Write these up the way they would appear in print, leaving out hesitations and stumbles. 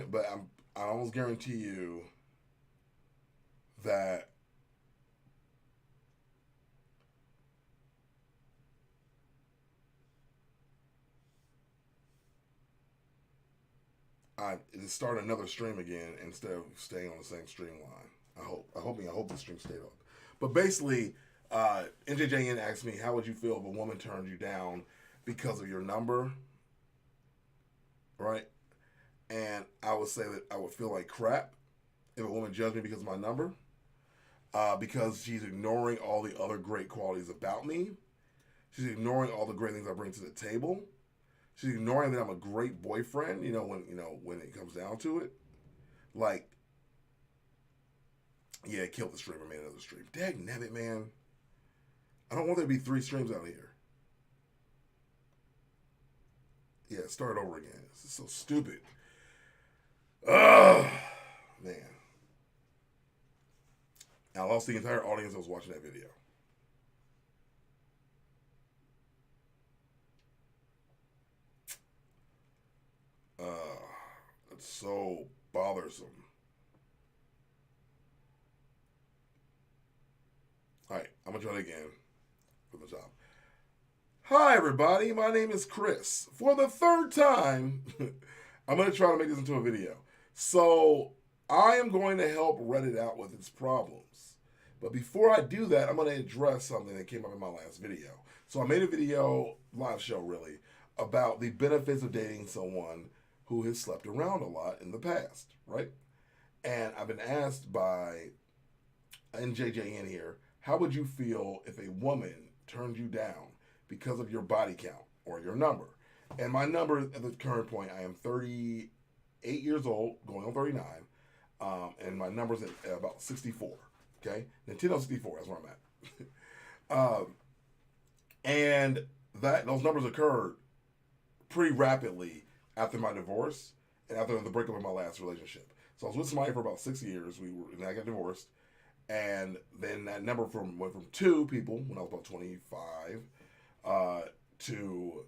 But I almost guarantee you that I just start another stream again instead of staying on the same stream line. I hope the stream stayed on. But basically, NJJN asked me, how would you feel if a woman turned you down because of your number, right? And I would say that I would feel like crap if a woman judged me because of my number, because she's ignoring all the other great qualities about me. She's ignoring all the great things I bring to the table. She's ignoring that I'm a great boyfriend. When it comes down to it, like, yeah, kill the stream. I made another stream. Dag nabbit, man. I don't want there to be three streams out here. Yeah, start over again. This is so stupid. Ugh, man. I lost the entire audience that was watching that video. Uh, it's so bothersome. All right, I'm gonna try it again for the top. Hi, everybody. My name is Chris. For the third time, I'm gonna try to make this into a video. So I am going to help Reddit out with its problems. But before I do that, I'm going to address something that came up in my last video. So I made a video, live show really, about the benefits of dating someone who has slept around a lot in the past, right? And I've been asked by NJJN here, how would you feel if a woman turned you down because of your body count or your number? And my number at the current point, I am 38 years old, going on 39, and my number's at about 64. Okay, Nintendo 64. That's where I'm at. And those numbers occurred pretty rapidly after my divorce and after the breakup of my last relationship. So I was with somebody for about 6 years. And I got divorced, and then that number went from two people when I was about 25 to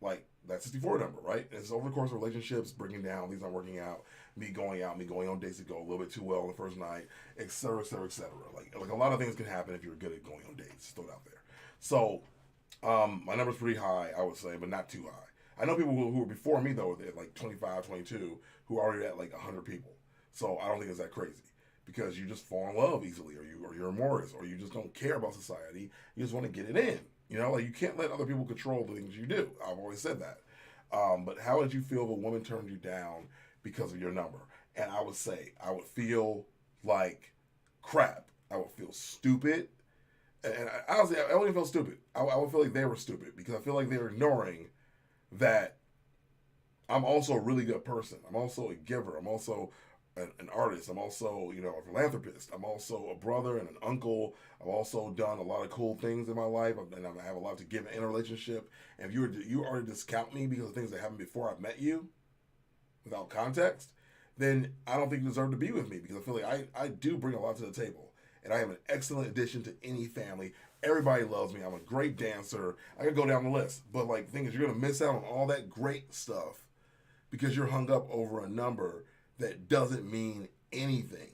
like that 64 number, right? And it's over the course of relationships, breaking down, these aren't working out, me going on dates that go a little bit too well on the first night, et cetera, et cetera, et cetera. Like a lot of things can happen if you're good at going on dates. Just throw it out there. So my number's pretty high, I would say, but not too high. I know people who were before me, though, at like 25, 22, who are already at like 100 people. So I don't think it's that crazy because you just fall in love easily, or you're a Morris, or you just don't care about society. You just want to get it in. Like you can't let other people control the things you do. I've always said that. But how would you feel if a woman turned you down because of your number? And I would say I would feel like crap. I would feel stupid. And honestly, I wouldn't feel stupid. I would feel like they were stupid because I feel like they're ignoring that I'm also a really good person. I'm also a giver. I'm also an artist. I'm also, a philanthropist. I'm also a brother and an uncle. I've also done a lot of cool things in my life, and I have a lot to give in a relationship. And if you already discount me because of things that happened before I met you, without context, then I don't think you deserve to be with me because I feel like I do bring a lot to the table, and I am an excellent addition to any family. Everybody loves me. I'm a great dancer. I could go down the list, but like, the thing is, you're gonna miss out on all that great stuff because you're hung up over a number that doesn't mean anything.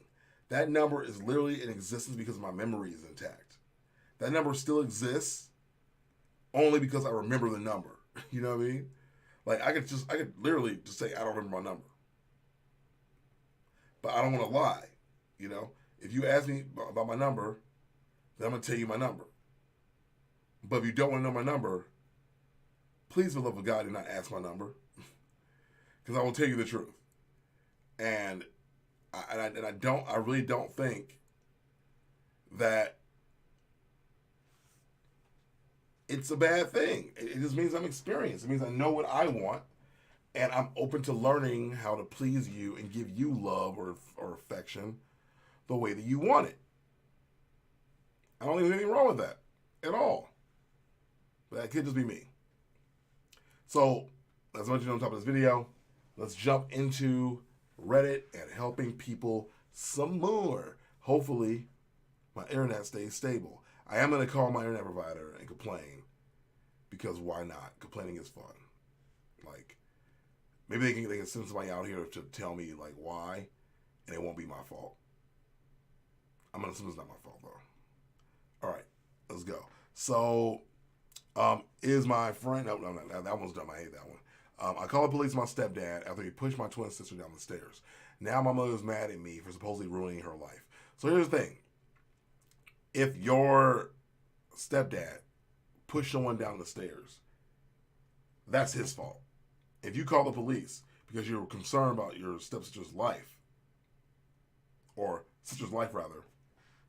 That number is literally in existence because my memory is intact. That number still exists only because I remember the number. You know what I mean? Like I could literally just say I don't remember my number, but I don't want to lie. If you ask me about my number, then I'm gonna tell you my number. But if you don't want to know my number, please, for the love of God, do not ask my number because I will tell you the truth. And I really don't think that it's a bad thing. It just means I'm experienced. It means I know what I want, and I'm open to learning how to please you and give you love or affection the way that you want it. I don't think there's anything wrong with that at all. But that could just be me. So, as much as you know on top of this video, let's jump into Reddit and helping people some more. Hopefully, my internet stays stable. I am going to call my internet provider and complain because why not? Complaining is fun. Like, maybe they can send somebody out here to tell me like why, and it won't be my fault. I'm gonna assume it's not my fault though. All right, let's go. So, is my friend? No, that one's dumb. I hate that one. I called the police on my stepdad after he pushed my twin sister down the stairs. Now my mother's mad at me for supposedly ruining her life. So here's the thing: if your stepdad pushed someone down the stairs, that's his fault. If you call the police because you're concerned about your stepsister's life, or sister's life rather,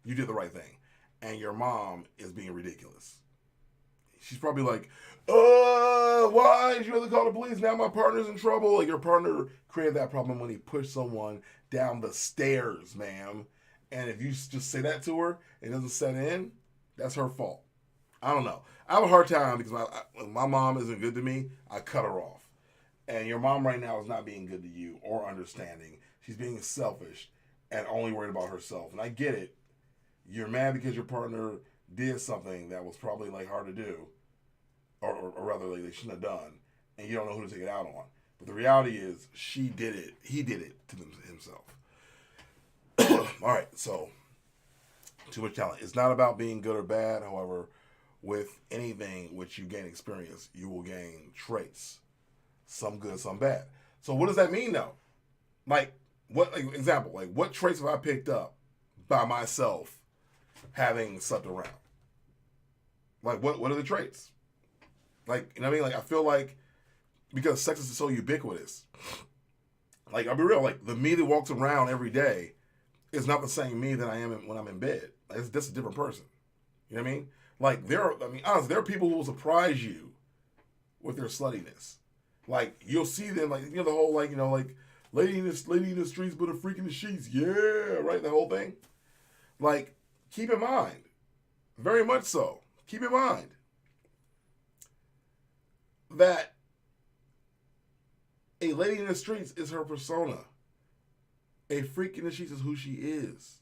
you did the right thing. And your mom is being ridiculous. She's probably like, why did you have to call the police? Now my partner's in trouble. Like, your partner created that problem when he pushed someone down the stairs, ma'am. And if you just say that to her, it doesn't set in, that's her fault. I don't know. I have a hard time because when my mom isn't good to me, I cut her off. And your mom right now is not being good to you or understanding. She's being selfish and only worried about herself. And I get it. You're mad because your partner did something that was probably like hard to do, or rather like they shouldn't have done, and you don't know who to take it out on. But the reality is, she did it. He did it to himself. All right, so too much talent. It's not about being good or bad. However, with anything which you gain experience, you will gain traits, some good, some bad. So what does that mean though? Like what? Like, example, like what traits have I picked up by myself having slept around? Like what are the traits? Like, you know what I mean? Like, I feel like because sex is so ubiquitous, like, I'll be real, like the me that walks around every day is not the same me that I am when I'm in bed. Like, that's a different person. You know what I mean? Like, honestly, there are people who will surprise you with their sluttiness. Like, you'll see them, like, you know, the whole, like, you know, like, lady in the streets, but a freak in the sheets. Yeah, right? The whole thing. Like, keep in mind, very much so, keep in mind that a lady in the streets is her persona. A freak in the sheets is who she is.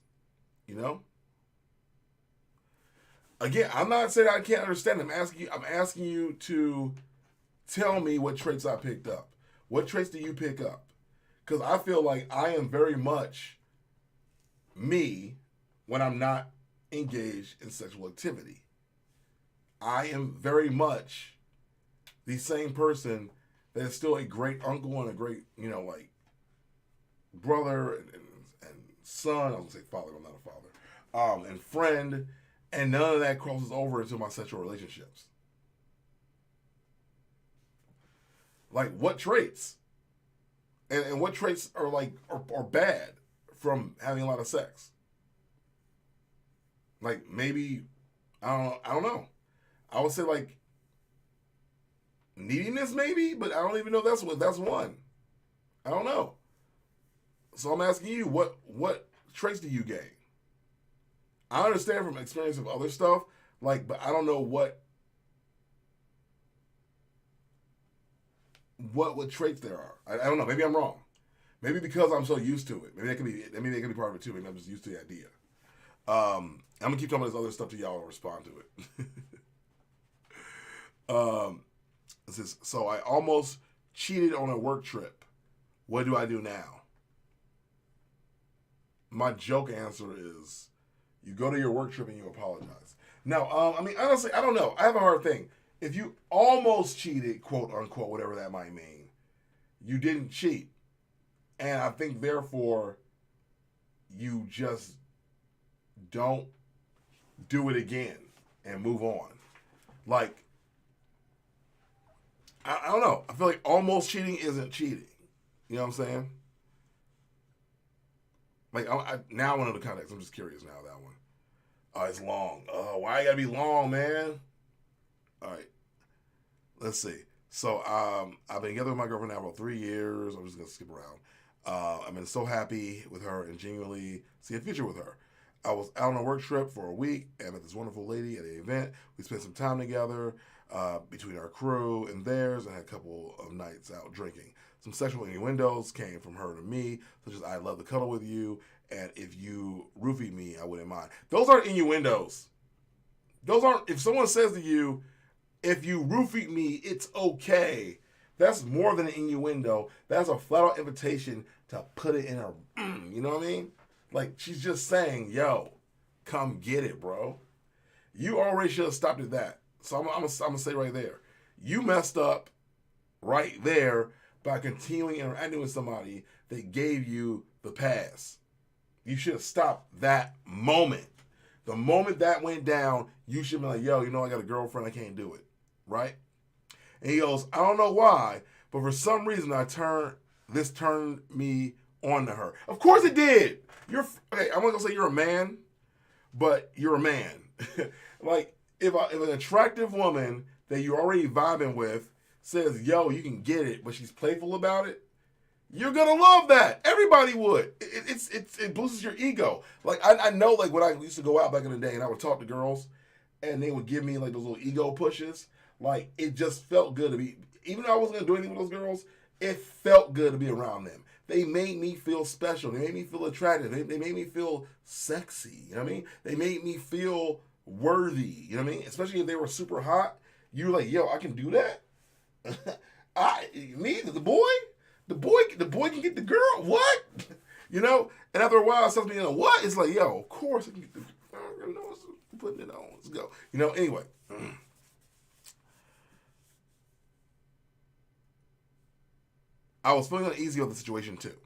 You know? Again, I'm not saying I can't understand. I'm asking you to tell me what traits I picked up. What traits do you pick up? Because I feel like I am very much me when I'm not engaged in sexual activity. I am very much the same person that is still a great uncle and a great, you know, like, brother and son. I was going to say father, I'm not a father. And friend. And none of that crosses over into my sexual relationships. Like, what traits? And what traits are like are bad from having a lot of sex? Like, maybe, I don't know. I would say like neediness maybe, but I don't even know that's one. I don't know. So I'm asking you, what traits do you gain? I understand from experience of other stuff, like, but I don't know what traits there are. I don't know. Maybe I'm wrong. Maybe because I'm so used to it. Maybe that could be part of it too. Maybe I'm just used to the idea. I'm gonna keep talking about this other stuff to y'all and respond to it. So I almost cheated on a work trip. What do I do now? My joke answer is, you go to your work trip and you apologize. Now, I mean, honestly, I don't know. I have a hard thing. If you almost cheated, quote unquote, whatever that might mean, you didn't cheat. And I think, therefore, you just don't do it again and move on. Like, I don't know. I feel like almost cheating isn't cheating. You know what I'm saying? Like, now I want to know the context. I'm just curious now, that one. It's long. Why you gotta be long, man? All right. Let's see. So, I've been together with my girlfriend now about 3 years. I'm just gonna skip around. I've been so happy with her and genuinely see a future with her. I was out on a work trip for a week and met this wonderful lady at an event. We spent some time together between our crew and theirs, and had a couple of nights out drinking. Some sexual innuendos came from her to me, such as, "I love to cuddle with you, and if you roofie me, I wouldn't mind." Those aren't innuendos. Those aren't, if someone says to you, "If you roofie me, it's okay," That's more than an innuendo. That's a flat out invitation to put it in her. You know what I mean? Like she's just saying, "Yo, come get it, bro." You already should have stopped at that. So I'm gonna say right there, you messed up right there by continuing interacting with somebody that gave you the pass. You should have stopped that moment. The moment that went down, you should be like, yo, you know, I got a girlfriend, I can't do it. Right? And he goes, I don't know why, but for some reason this turned me on to her. Of course it did. Okay, I'm not gonna say you're a man, but you're a man. Like, if an attractive woman that you're already vibing with says, yo, you can get it, but she's playful about it, you're gonna love that. Everybody would. It boosts your ego. Like I know, like when I used to go out back in the day and I would talk to girls, and they would give me like those little ego pushes. Like it just felt good to be. Even though I wasn't gonna do anything with those girls, it felt good to be around them. They made me feel special. They made me feel attractive. They made me feel sexy. You know what I mean? They made me feel worthy. You know what I mean? Especially if they were super hot. You're like, yo, I can do that. The boy can get the girl. What? You know? And after a while, it starts being like, what? It's like, yo, of course I can get the girl. Putting it on. Let's go. You know, anyway. I was feeling uneasy with the situation too.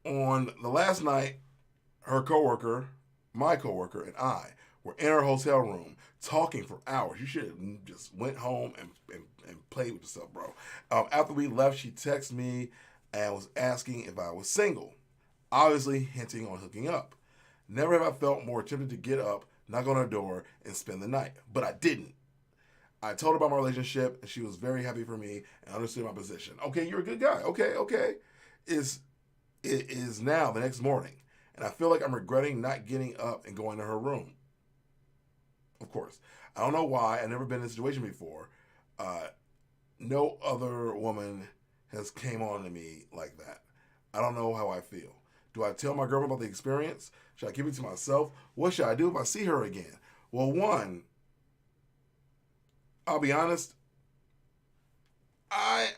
On the last night, my coworker, and I were in our hotel room talking for hours. You should have just went home and played with yourself, bro. After we left, she texted me and was asking if I was single, obviously hinting on hooking up. Never have I felt more tempted to get up, knock on her door, and spend the night, but I didn't. I told her about my relationship, and she was very happy for me and understood my position. Okay, you're a good guy. Okay. It is now the next morning, and I feel like I'm regretting not getting up and going to her room. Of course. I don't know why. I've never been in a situation before. No other woman has came on to me like that. I don't know how I feel. Do I tell my girlfriend about the experience? Should I keep it to myself? What should I do if I see her again? Well, one, I'll be honest. My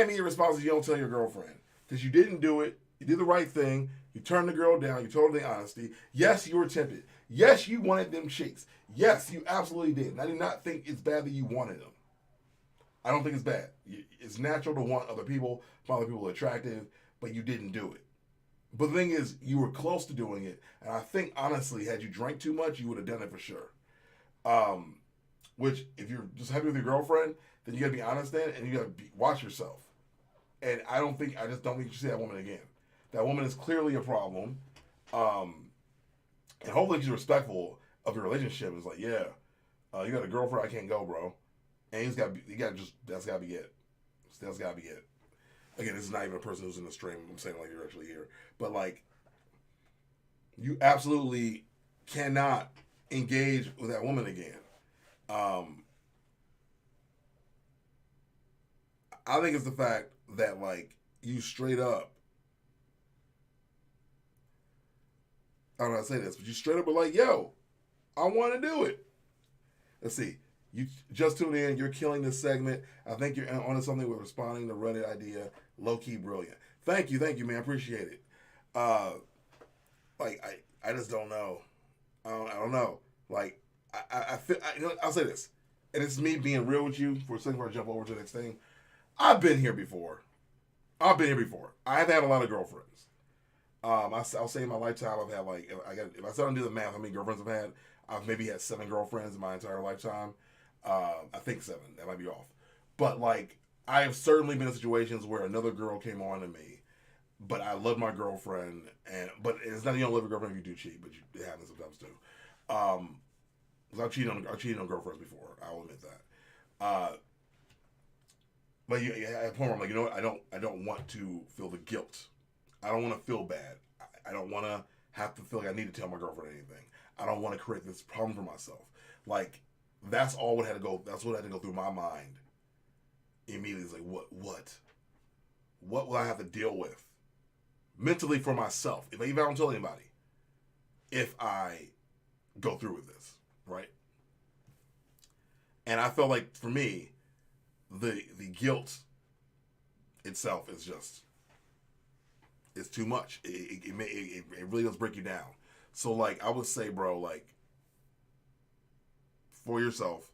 immediate response is you don't tell your girlfriend because you didn't do it. You did the right thing. You turned the girl down. You told her the honesty. Yes, you were tempted. Yes, you wanted them cheeks. Yes, you absolutely did. And I do not think it's bad that you wanted them. I don't think it's bad. It's natural to want other people, find other people attractive, but you didn't do it. But the thing is, you were close to doing it, and I think honestly, had you drank too much, you would have done it for sure. Which, if you're just happy with your girlfriend, then you gotta be honest then, and you gotta watch yourself. And I just don't think you should see that woman again. That woman is clearly a problem. And hopefully she's respectful of your relationship. It's like, yeah, you got a girlfriend, I can't go, bro. And that's gotta be it. That's gotta be it. Again, this is not even a person who's in the stream. I'm saying like you're actually here. But like, you absolutely cannot engage with that woman again. I think it's the fact that like you straight up, I don't know how to say this, but you straight up were like, yo, I want to do it. Let's see. You just tuned in. You're killing this segment. I think you're onto something with responding to Reddit idea. Low key brilliant. Thank you, man. I appreciate it. I just don't know. I don't know. Like I feel. I'll say this, and it's me being real with you for a second before I jump over to the next thing. I've been here before. I've had a lot of girlfriends. I'll say in my lifetime I've had like if I sit and do the math, how many girlfriends I've had? I've maybe had 7 girlfriends in my entire lifetime. I think 7. That might be off. But like I have certainly been in situations where another girl came on to me, but I love my girlfriend, but it's not you don't love your girlfriend if you do cheat, but it happens sometimes too. Because I've cheated on girlfriends before. I'll admit that. But at a point where I'm like, you know what? I don't want to feel the guilt. I don't want to feel bad. I don't want to have to feel like I need to tell my girlfriend anything. I don't want to create this problem for myself. Like that's what had to go through my mind immediately. It's like what will I have to deal with mentally for myself if I don't tell anybody if I go through with this, right? And I felt like for me, the guilt itself is just it's too much. It really does break you down. So like I would say, bro, like for yourself,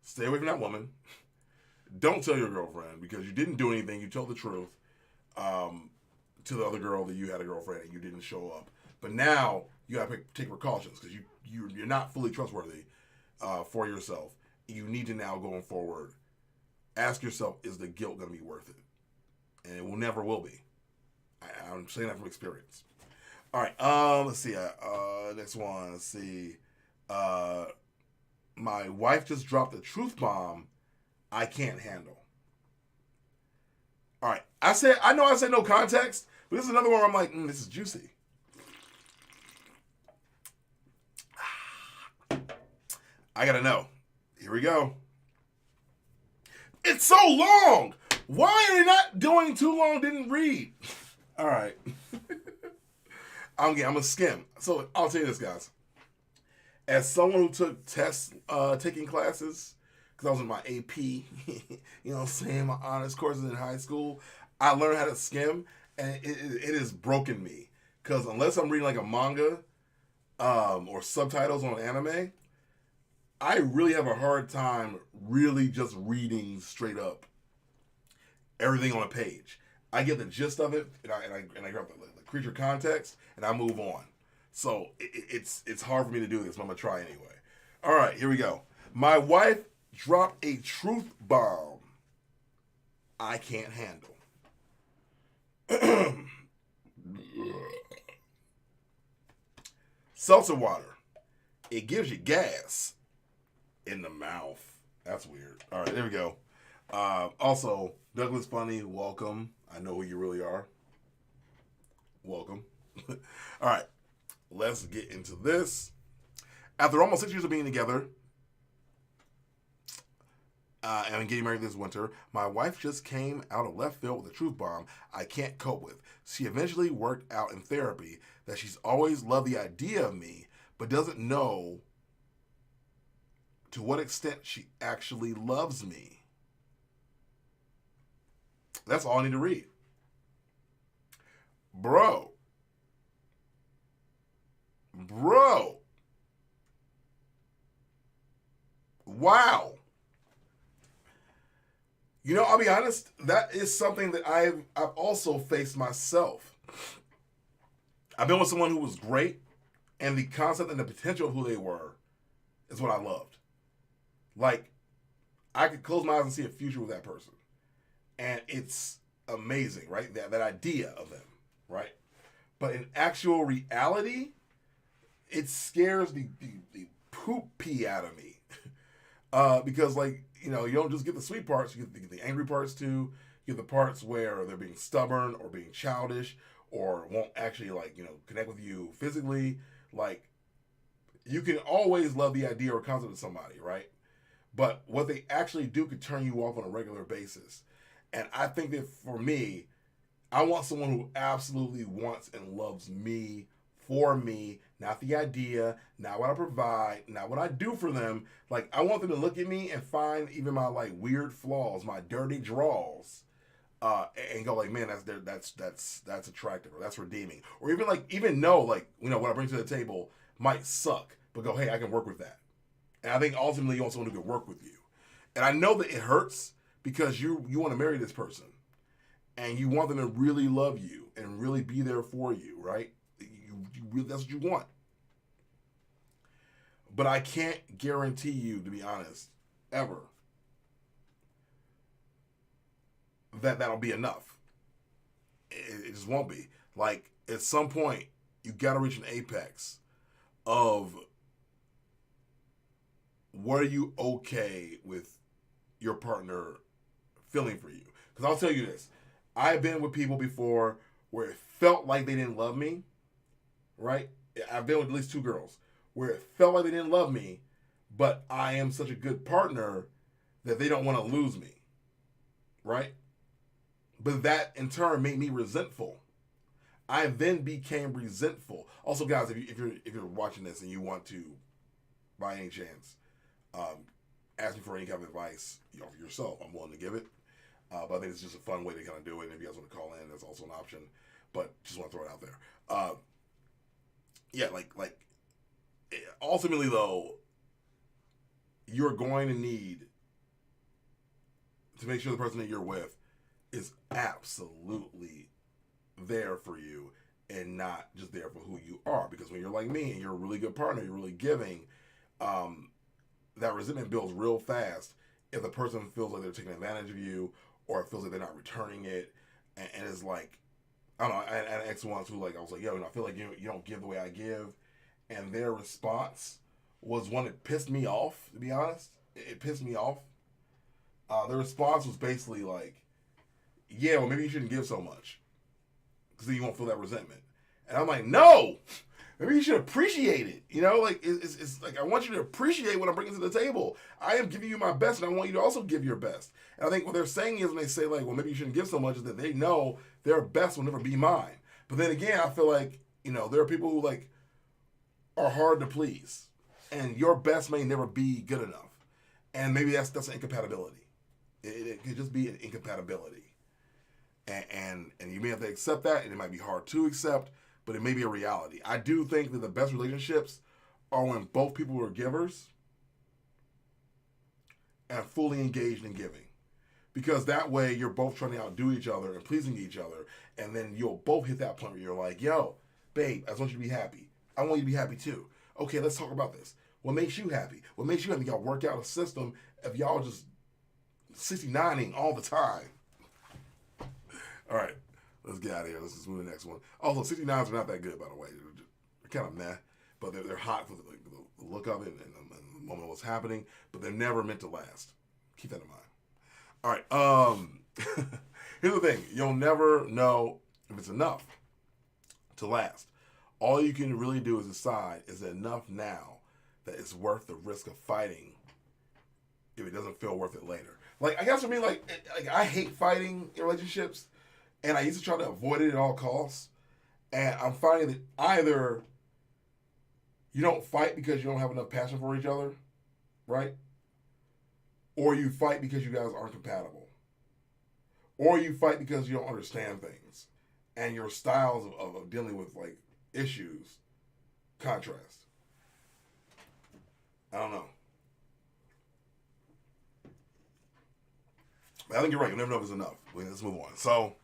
stay away from that woman. Don't tell your girlfriend because you didn't do anything. You told the truth to the other girl that you had a girlfriend and you didn't show up. But now you have to take precautions because you're not fully trustworthy for yourself. You need to now going forward ask yourself, is the guilt going to be worth it? And it will be. I'm saying that from experience. All right. Let's see. Next one. Let's see. My wife just dropped a truth bomb I can't handle. All right. I know I said no context, but this is another one where I'm like, this is juicy. I gotta know. Here we go. It's so long. Why are they not doing too long? Didn't read. All right. I'm gonna skim. So I'll tell you this, guys. As someone who took taking classes, because I was in my AP, you know what I'm saying, my honors courses in high school, I learned how to skim, and it has broken me. Because unless I'm reading like a manga or subtitles on anime, I really have a hard time really just reading straight up everything on a page. I get the gist of it, and I grab the creature context, and I move on. So it's hard for me to do this, but I'm going to try anyway. All right, here we go. My wife dropped a truth bomb I can't handle. Seltzer water. It gives you gas in the mouth. That's weird. All right, there we go. Also, Douglas Funny, welcome. I know who you really are. Welcome. All right, let's get into this. After almost 6 years of being together and getting married this winter, my wife just came out of left field with a truth bomb I can't cope with. She eventually worked out in therapy that she's always loved the idea of me, but doesn't know to what extent she actually loves me. That's all I need to read. Bro. Wow. You know, I'll be honest, that is something that I've also faced myself. I've been with someone who was great, and the concept and the potential of who they were is what I loved. Like, I could close my eyes and see a future with that person. And it's amazing, right? That idea of them, right? But in actual reality, it scares the poop pee out of me. Because, like, you know, you don't just get the sweet parts, you get the angry parts too. You get the parts where they're being stubborn or being childish or won't actually, like, you know, connect with you physically. Like, you can always love the idea or concept of somebody, right? But what they actually do could turn you off on a regular basis. And I think that for me, I want someone who absolutely wants and loves me for me, not the idea, not what I provide, not what I do for them. Like, I want them to look at me and find even my like weird flaws, my dirty draws, and go like, man, that's attractive, or that's redeeming, or even know like, you know, what I bring to the table might suck, but go, hey, I can work with that. And I think ultimately you want someone who can work with you. And I know that it hurts because you want to marry this person and you want them to really love you and really be there for you, right? That's what you want. But I can't guarantee you, to be honest, ever, that that'll be enough. It just won't be. Like, at some point, you got to reach an apex of what are you okay with your partner feeling for you? Because I'll tell you this. I've been with people before where it felt like they didn't love me, right? I've been with at least 2 girls where it felt like they didn't love me, but I am such a good partner that they don't want to lose me, right? But that in turn made me resentful. I then became resentful. Also, guys, if you're watching this and you want to, by any chance, ask me for any kind of advice, for yourself, I'm willing to give it. But I think it's just a fun way to kind of do it. And if you guys want to call in, that's also an option. But just want to throw it out there. Yeah, ultimately though, you're going to need to make sure the person that you're with is absolutely there for you and not just there for who you are. Because when you're like me and you're a really good partner, you're really giving, that resentment builds real fast if the person feels like they're taking advantage of you or it feels like they're not returning it. And it's like, I don't know, I had an ex once who I was like, yo, I feel like you don't give the way I give. And their response was one that pissed me off, to be honest. It pissed me off. Their response was basically like, yeah, well, maybe you shouldn't give so much because then you won't feel that resentment. And I'm like, no, maybe you should appreciate it. It's like I want you to appreciate what I'm bringing to the table. I am giving you my best, and I want you to also give your best. And I think what they're saying is when they say well, maybe you shouldn't give so much, is that they know their best will never be mine. But then again, I feel like there are people who are hard to please, and your best may never be good enough, and maybe that's an incompatibility. It could just be an incompatibility. And you may have to accept that, and it might be hard to accept, but it may be a reality. I do think that the best relationships are when both people are givers and fully engaged in giving. Because that way you're both trying to outdo each other and pleasing each other, and then you'll both hit that point where you're like, yo, babe, I just want you to be happy. I want you to be happy too. Okay, let's talk about this. What makes you happy? What makes you happy? Y'all work out a system if y'all just 69ing all the time. All right, let's get out of here. Let's just move to the next one. Also, 69s are not that good, by the way. They're kind of meh, but they're hot for the look of it and the moment of what's happening, but they're never meant to last. Keep that in mind. All right, here's the thing. You'll never know if it's enough to last. All you can really do is decide, is it enough now that it's worth the risk of fighting if it doesn't feel worth it later? I guess for me, I hate fighting in relationships, and I used to try to avoid it at all costs. And I'm finding that either you don't fight because you don't have enough passion for each other, right? Or you fight because you guys aren't compatible. Or you fight because you don't understand things. And your styles of dealing with, issues contrast. I don't know. I think you're right. You'll never know if it's enough. Let's move on. So,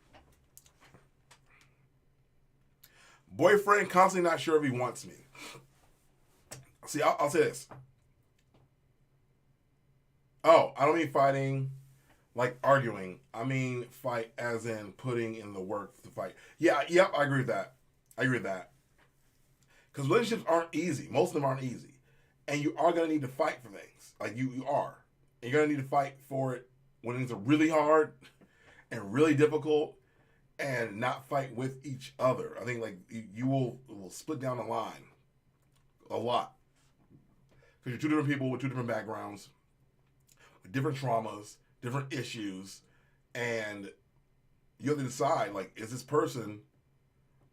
boyfriend constantly not sure if he wants me. See, I'll say this. Oh, I don't mean fighting like arguing. I mean fight as in putting in the work to fight. Yeah, yep, I agree with that. Because relationships aren't easy. Most of them aren't easy. And you are going to need to fight for things. You are. And you're going to need to fight for it when things are really hard and really difficult, and not fight with each other. I think you will split down the line a lot. Because you're two different people with two different backgrounds, with different traumas, different issues, and you have to decide, is this person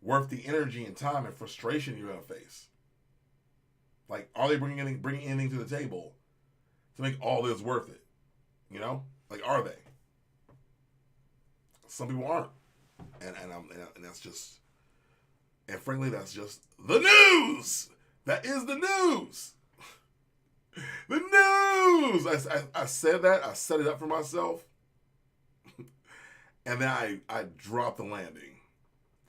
worth the energy and time and frustration you're going to face? Are they bringing anything to the table to make all this worth it? Are they? Some people aren't. And that's just, and frankly, that's just the news. That is the news. The news. I said that. I set it up for myself. And then I dropped the landing.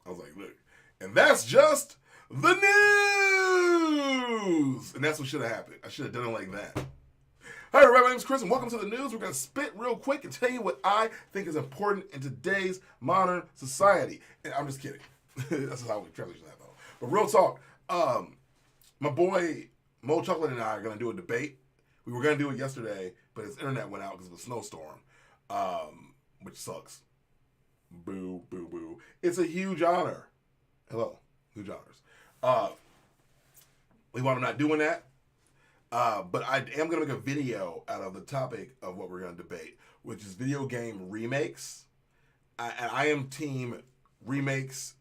I was like, look, and that's just the news. And that's what should have happened. I should have done it like that. Hi, everybody. My name is Chris, and welcome to the news. We're going to spit real quick and tell you what I think is important in today's modern society. And I'm just kidding. That's how we transition that, though. But real talk, my boy Mo Chocolate and I are going to do a debate. We were going to do it yesterday, but his internet went out because of a snowstorm, which sucks. Boo, boo, boo. It's a huge honor. Hello. Huge honors. We want him not doing that. But I am going to make a video out of the topic of what we're going to debate, which is video game remakes. And I am team remakes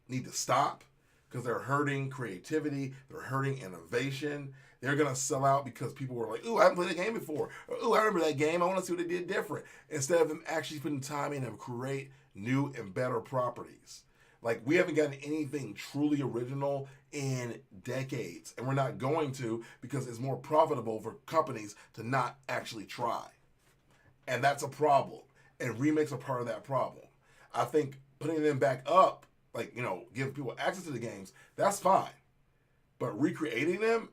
need to stop. because they're hurting creativity, they're hurting innovation. They're gonna sell out because people were like, "Ooh, I haven't played that game before." Or, "Ooh, I remember that game. I want to see what they did different." Instead of them actually putting time in and create new and better properties. Like, we haven't gotten anything truly original in decades, and we're not going to, because it's more profitable for companies to not actually try, and that's a problem. And remakes are part of that problem. I think putting them back up, like, giving people access to the games, that's fine. But recreating them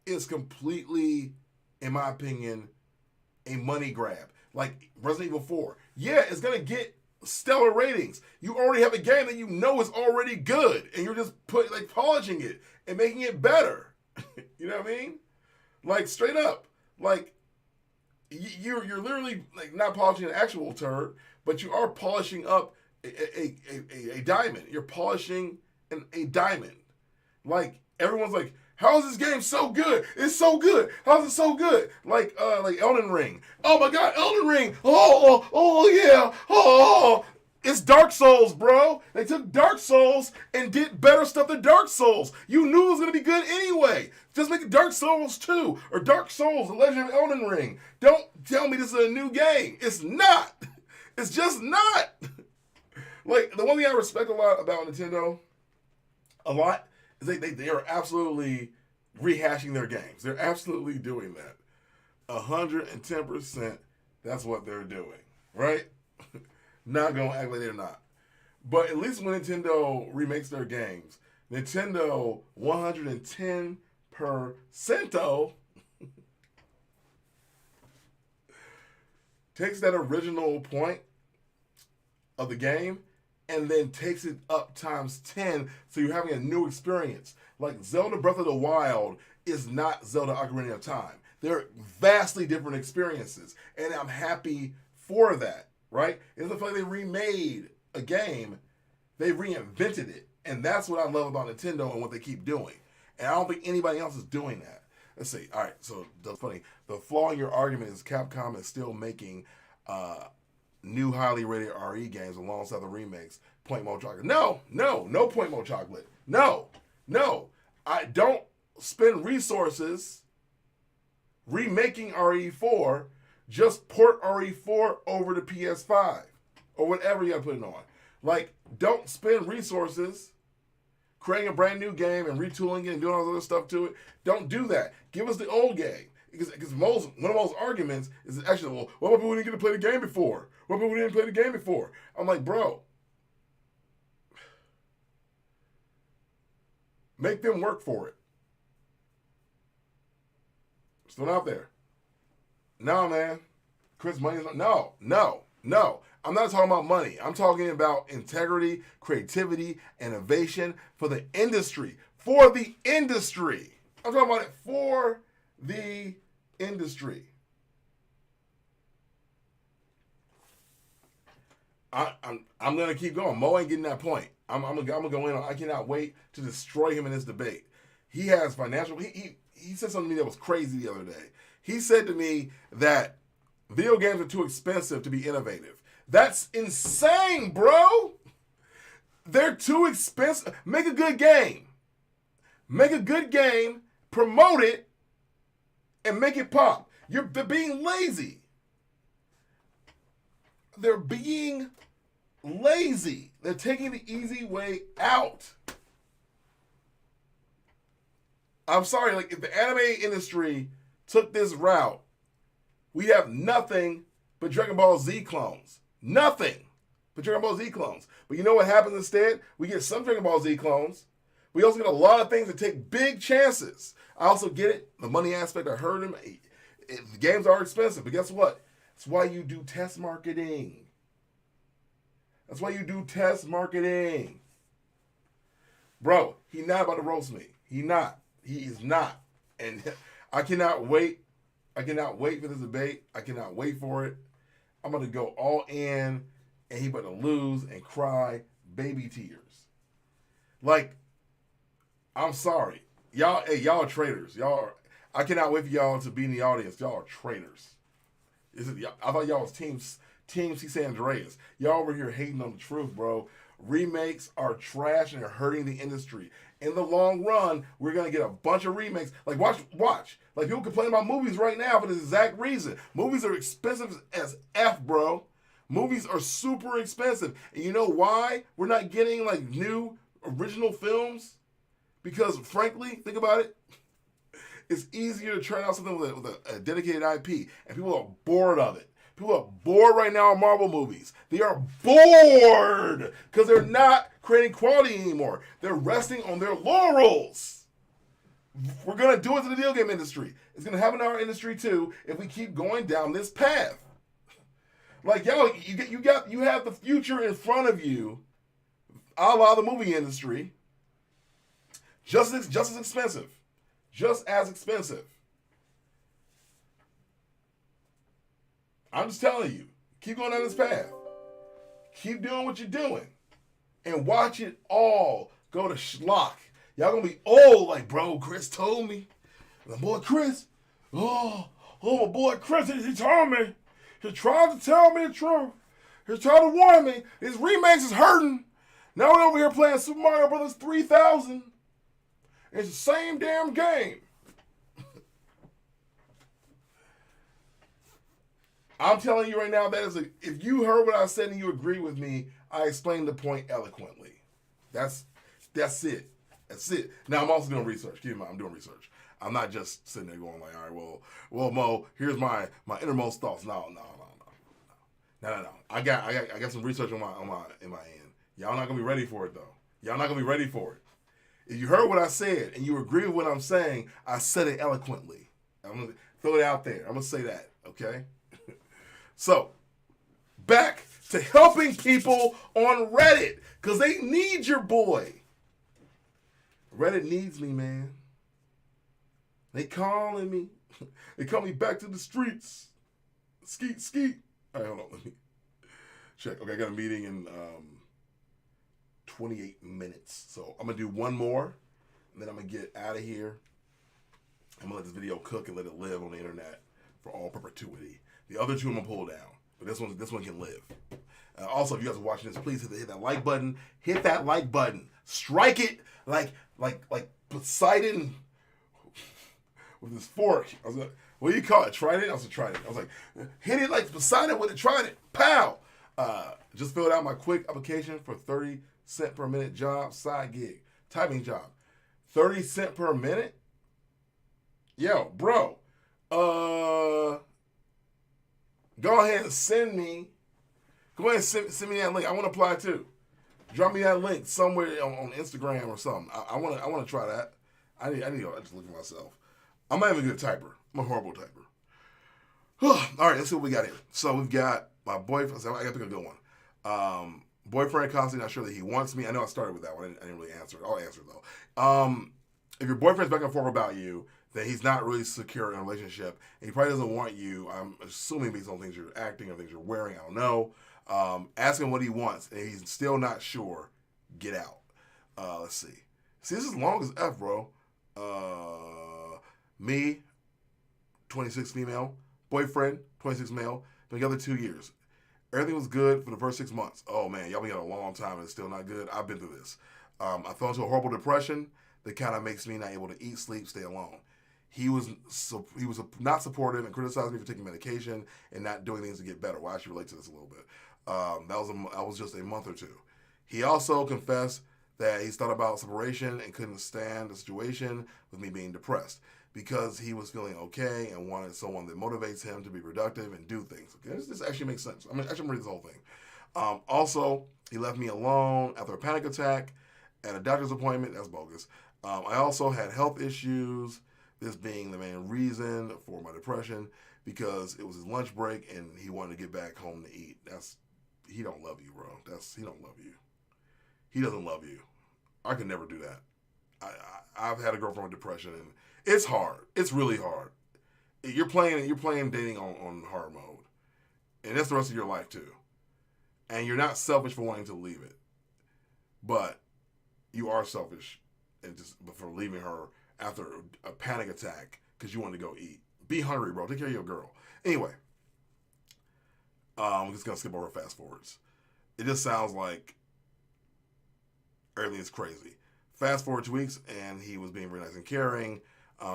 is completely, in my opinion, a money grab. Like Resident Evil 4. Yeah, it's going to get stellar ratings. You already have a game that you know is already good, and you're just polishing it and making it better. You know what I mean? Like, straight up. Like, you're literally like not polishing an actual turd, but you are polishing up a diamond. You're polishing a diamond. Like, everyone's like, how is this game so good? It's so good. How's it so good? Like Elden Ring. Oh my God, Elden Ring. Oh yeah. Oh, it's Dark Souls, bro. They took Dark Souls and did better stuff than Dark Souls. You knew it was gonna be good anyway. Just make it Dark Souls 2 or Dark Souls: The Legend of Elden Ring. Don't tell me this is a new game. It's not. It's just not. Like, the one thing I respect a lot about Nintendo, is they are absolutely rehashing their games. They're absolutely doing that. 110%, that's what they're doing, right? Not going to act like they're not. But at least when Nintendo remakes their games, Nintendo 110% takes that original point of the game and then takes it up times 10, so you're having a new experience. Like, Zelda Breath of the Wild is not Zelda Ocarina of Time. They're vastly different experiences, and I'm happy for that, right? It's the fact they remade a game, they reinvented it, and that's what I love about Nintendo and what they keep doing. And I don't think anybody else is doing that. Let's see. All right, so that's funny. The flaw in your argument is Capcom is still making new highly rated RE games alongside the remakes. Point Mo Chocolate. No Point Mo Chocolate. No. I don't spend resources remaking RE4. Just port RE4 over to PS5 or whatever you got to put it on. Like, don't spend resources creating a brand new game and retooling it and doing all this other stuff to it. Don't do that. Give us the old game. Because one of those arguments is actually, well, what about people who didn't get to play the game before? What about people who didn't play the game before? I'm like, bro, make them work for it. Still out there. No, man. Chris, money is not. No. I'm not talking about money. I'm talking about integrity, creativity, innovation for the industry. For the industry. I'm talking about it for the industry. I'm gonna keep going. Mo ain't getting that point. I'm gonna go in on. I cannot wait to destroy him in this debate. He has financial. He said something to me that was crazy the other day. He said to me that video games are too expensive to be innovative. That's insane, bro. They're too expensive. Make a good game. Make a good game. Promote it. And make it pop. They're being lazy. They're being lazy. They're taking the easy way out. I'm sorry, like, if the anime industry took this route, we have nothing but Dragon Ball Z clones. Nothing but Dragon Ball Z clones. But you know what happens instead? We get some Dragon Ball Z clones. We also get a lot of things that take big chances. I also get it. The money aspect, I heard him. The games are expensive, but guess what? That's why you do test marketing. That's why you do test marketing. Bro, he not about to roast me. He is not. And I cannot wait. I cannot wait for this debate. I cannot wait for it. I'm going to go all in, and he about to lose and cry baby tears. Like, I'm sorry. Y'all are traitors. I cannot wait for y'all to be in the audience. Y'all are traitors. I thought y'all was team C. San Andreas. Y'all over here hating on the truth, bro. Remakes are trash and they're hurting the industry. In the long run, we're gonna get a bunch of remakes. Like watch. Like people complain about movies right now for this exact reason. Movies are expensive as F, bro. Movies are super expensive. And you know why we're not getting like new original films? Because frankly, think about it. It's easier to churn out something with a dedicated IP, and people are bored of it. People are bored right now of Marvel movies. They are bored because they're not creating quality anymore. They're resting on their laurels. We're gonna do it to the video game industry. It's gonna happen in our industry too if we keep going down this path. Like yo, you have the future in front of you, a la the movie industry. Just as expensive. Just as expensive. I'm just telling you, keep going down this path. Keep doing what you're doing. And watch it all go to schlock. Y'all gonna be old like, bro, Chris told me. My boy Chris, my boy Chris, he told me. He tried to tell me the truth. He tried to warn me. His remakes is hurting. Now we're over here playing Super Mario Brothers 3000. It's the same damn game. I'm telling you right now, if you heard what I said and you agree with me, I explained the point eloquently. That's it. That's it. Now I'm also doing research. Keep in mind, I'm doing research. I'm not just sitting there going like, all right, well, Mo, here's my innermost thoughts. No. I got some research in my end. Y'all not gonna be ready for it though. Y'all not gonna be ready for it. If you heard what I said and you agree with what I'm saying, I said it eloquently. I'm gonna throw it out there. I'm gonna say that, okay? So, back to helping people on Reddit, because they need your boy. Reddit needs me, man. They calling me. They call me back to the streets. Skeet. All right, hold on. Let me check. Okay, I got a meeting in 28 minutes. So I'm going to do one more, and then I'm going to get out of here. I'm going to let this video cook and let it live on the internet for all perpetuity. The other two I'm going to pull down, but this one can live. Also, if you guys are watching this, please hit that like button. Hit that like button. Strike it like Poseidon with his fork. I was like, what do you call it? Trident? I was like, trident. I was like, hit it like Poseidon with a trident. Pow! Just filled out my quick application for 30 cent per minute job, side gig, typing job. 30 cent per minute? Yo, bro. Go ahead and send me that link. I want to apply too. Drop me that link somewhere on Instagram or something. I want to try that. I need to just look at myself. I'm not even a good typer. I'm a horrible typer. All right, let's see what we got here. So we've got my boyfriend. So I got to pick a good one. Boyfriend constantly not sure that he wants me. I know I started with that one. I didn't really answer it. I'll answer it though. If your boyfriend's back and forth about you, then he's not really secure in a relationship, and he probably doesn't want you. I'm assuming based on things you're acting or things you're wearing. I don't know. Ask him what he wants, and he's still not sure. Get out. Let's see. See, this is long as F, bro. Me, 26 female. Boyfriend, 26 male. Been together 2 years. Everything was good for the first 6 months. Oh, man, y'all been together a long time and it's still not good. I've been through this. I fell into a horrible depression that kind of makes me not able to eat, sleep, stay alone. He was not supportive and criticized me for taking medication and not doing things to get better. Well, I actually relate to this a little bit. That was just a month or two. He also confessed that he's thought about separation and couldn't stand the situation with me being depressed because he was feeling okay and wanted someone that motivates him to be productive and do things. Okay, this actually makes sense. I'm actually read this whole thing. Also, he left me alone after a panic attack at a doctor's appointment. That's bogus. I also had health issues, this being the main reason for my depression because it was his lunch break and he wanted to get back home to eat. He don't love you, bro. He don't love you. He doesn't love you. I could never do that. I've had a girlfriend with depression and it's hard. It's really hard. You're playing dating on hard mode. And that's the rest of your life too. And you're not selfish for wanting to leave it. But you are selfish for leaving her after a panic attack because you wanted to go eat. Be hungry, bro. Take care of your girl. Anyway. I'm just going to skip over fast forwards. It just sounds like everything is crazy. Fast forward 2 weeks, and he was being very nice and caring.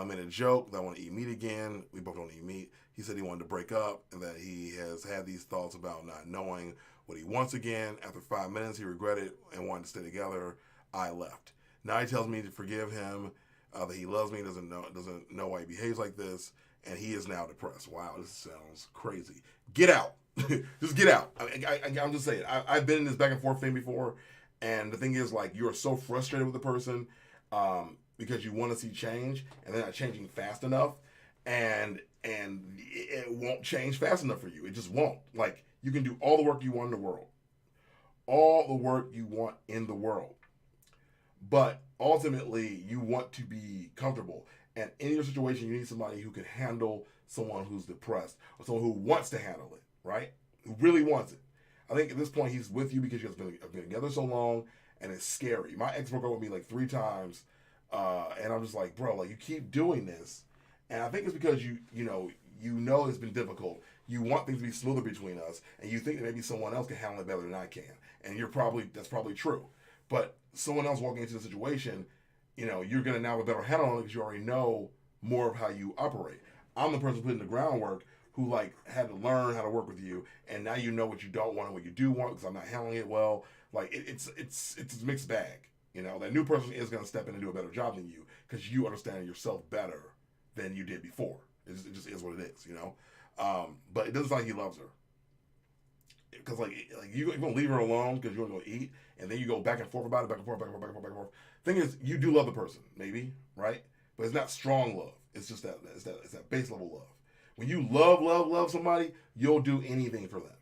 Made a joke that I want to eat meat again. We both don't eat meat. He said he wanted to break up and that he has had these thoughts about not knowing what he wants again. After 5 minutes, he regretted and wanted to stay together. I left. Now he tells me to forgive him, that he loves me, doesn't know why he behaves like this, and he is now depressed. Wow, this sounds crazy. Get out. Just get out. I'm just saying. I've been in this back and forth thing before, and the thing is, like, you're so frustrated with the person because you want to see change, and they're not changing fast enough, and it won't change fast enough for you. It just won't. Like, you can do all the work you want in the world. All the work you want in the world. But ultimately, you want to be comfortable. And in your situation, you need somebody who can handle someone who's depressed or someone who wants to handle it, right? Who really wants it. I think at this point, he's with you because you guys have been together so long, and it's scary. My ex broke up with me like 3 times, and I'm just like, bro, like, you keep doing this. And I think it's because you know it's been difficult. You want things to be smoother between us, and you think that maybe someone else can handle it better than I can. And that's probably true. But someone else walking into the situation, you're going to now have a better handle on it because you already know more of how you operate. I'm the person putting the groundwork who, like, had to learn how to work with you, and now you know what you don't want and what you do want because I'm not handling it well. Like, it's a mixed bag. That new person is going to step in and do a better job than you because you understand yourself better than you did before. It just is what it is, But it doesn't sound like he loves her. Because, like you're going to leave her alone because you're going to go eat, and then you go back and forth about it, back and forth, back and forth, back and forth, back and forth. Thing is, you do love the person, maybe, right? But it's not strong love. It's just it's that base level love. When you love somebody, you'll do anything for them.